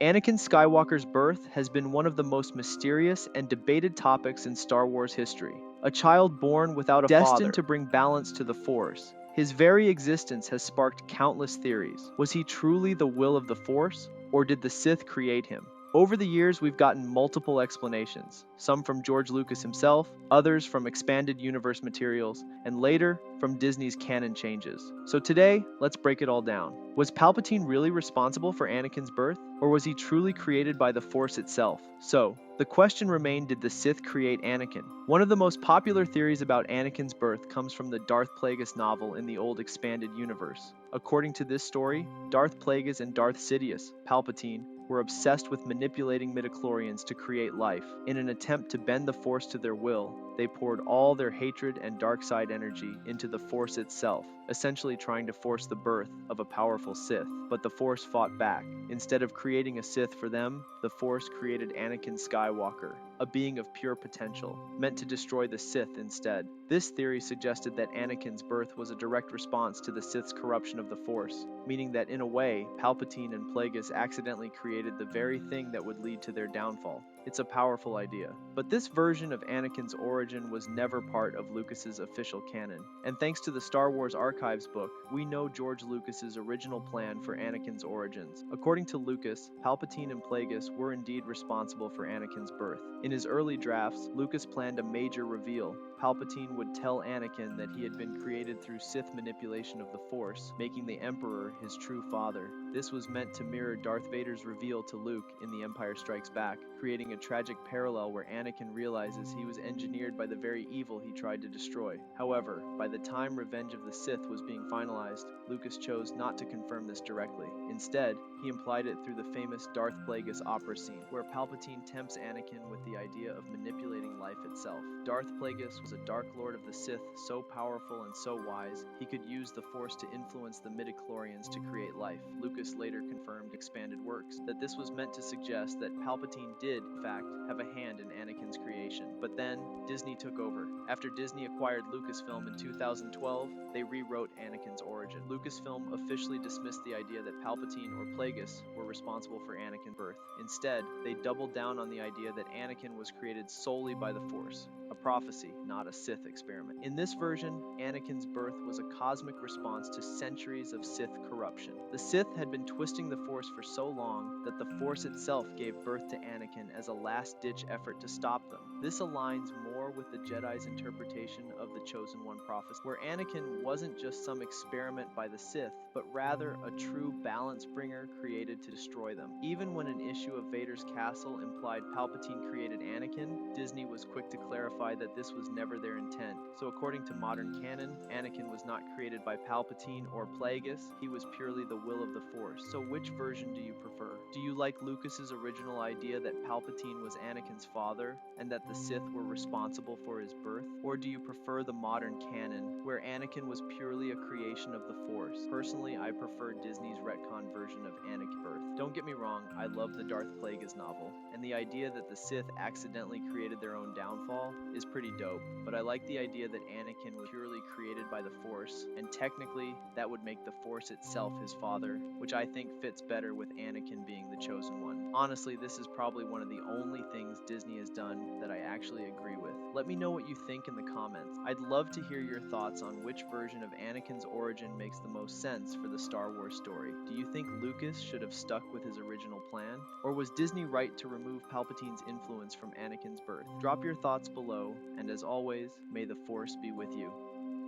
Anakin Skywalker's birth has been one of the most mysterious and debated topics in Star Wars history. A child born without a father, destined to bring balance to the Force. His very existence has sparked countless theories. Was he truly the will of the Force, or did the Sith create him? Over the years, we've gotten multiple explanations, some from George Lucas himself, others from expanded universe materials, and later from Disney's canon changes. So today, let's break it all down. Was Palpatine really responsible for Anakin's birth, or was he truly created by the Force itself? So, the question remained, did the Sith create Anakin? One of the most popular theories about Anakin's birth comes from the Darth Plagueis novel in the old expanded universe. According to this story, Darth Plagueis and Darth Sidious, Palpatine, were obsessed with manipulating midichlorians to create life. In an attempt to bend the Force to their will, they poured all their hatred and dark side energy into the Force itself, essentially trying to force the birth of a powerful Sith. But the Force fought back. Instead of creating a Sith for them, the Force created Anakin Skywalker, a being of pure potential, meant to destroy the Sith instead. This theory suggested that Anakin's birth was a direct response to the Sith's corruption of the Force, meaning that in a way, Palpatine and Plagueis accidentally created the very thing that would lead to their downfall. It's a powerful idea. But this version of Anakin's origin was never part of Lucas's official canon. And thanks to the Star Wars Archives book, we know George Lucas's original plan for Anakin's origins. According to Lucas, Palpatine and Plagueis were indeed responsible for Anakin's birth. In his early drafts, Lucas planned a major reveal. Palpatine would tell Anakin that he had been created through Sith manipulation of the Force, making the Emperor his true father. This was meant to mirror Darth Vader's reveal to Luke in The Empire Strikes Back, creating a tragic parallel where Anakin realizes he was engineered by the very evil he tried to destroy. However, by the time Revenge of the Sith was being finalized, Lucas chose not to confirm this directly. Instead, he implied it through the famous Darth Plagueis opera scene, where Palpatine tempts Anakin with the idea of manipulating life itself. Darth Plagueis was a Dark Lord of the Sith so powerful and so wise, he could use the Force to influence the midichlorians to create life. Lucas later confirmed expanded works that this was meant to suggest that Palpatine did, in fact, have a hand in Anakin's creation. But then, Disney took over. After Disney acquired Lucasfilm in 2012, they rewrote Anakin's origin. Lucasfilm officially dismissed the idea that Palpatine or Plagueis were responsible for Anakin's birth. Instead, they doubled down on the idea that Anakin was created solely by the Force, a prophecy, not a Sith experiment. In this version, Anakin's birth was a cosmic response to centuries of Sith corruption. The Sith had been twisting the Force for so long that the Force itself gave birth to Anakin as a last-ditch effort to stop them. This aligns more with the Jedi's interpretation of the Chosen One prophecy, where Anakin wasn't just some experiment by the Sith, but rather a true balance bringer created to destroy them. Even when an issue of Vader's castle implied Palpatine created Anakin, Disney was quick to clarify that this was never their intent. So according to modern canon, Anakin was not created by Palpatine or Plagueis, he was purely the will of the Force. So which version do you prefer? Do you like Lucas's original idea that Palpatine was Anakin's father, and that the Sith were responsible for his birth? Or do you prefer the modern canon, where Anakin was purely a creation of the Force? Personally, I prefer Disney's retcon version of Anakin's birth. Don't get me wrong, I love the Darth Plagueis novel, and the idea that the Sith accidentally created their own downfall is pretty dope, but I like the idea that Anakin was purely created by the Force, and technically, that would make the Force itself his father, which I think fits better with Anakin being the chosen one. Honestly, this is probably one of the only things Disney has done that I actually agree with. Let me know what you think in the comments. I'd love to hear your thoughts on which version of Anakin's origin makes the most sense for the Star Wars story. Do you think Lucas should have stuck with his original plan? Or was Disney right to remove Palpatine's influence from Anakin's birth? Drop your thoughts below, and as always, may the Force be with you.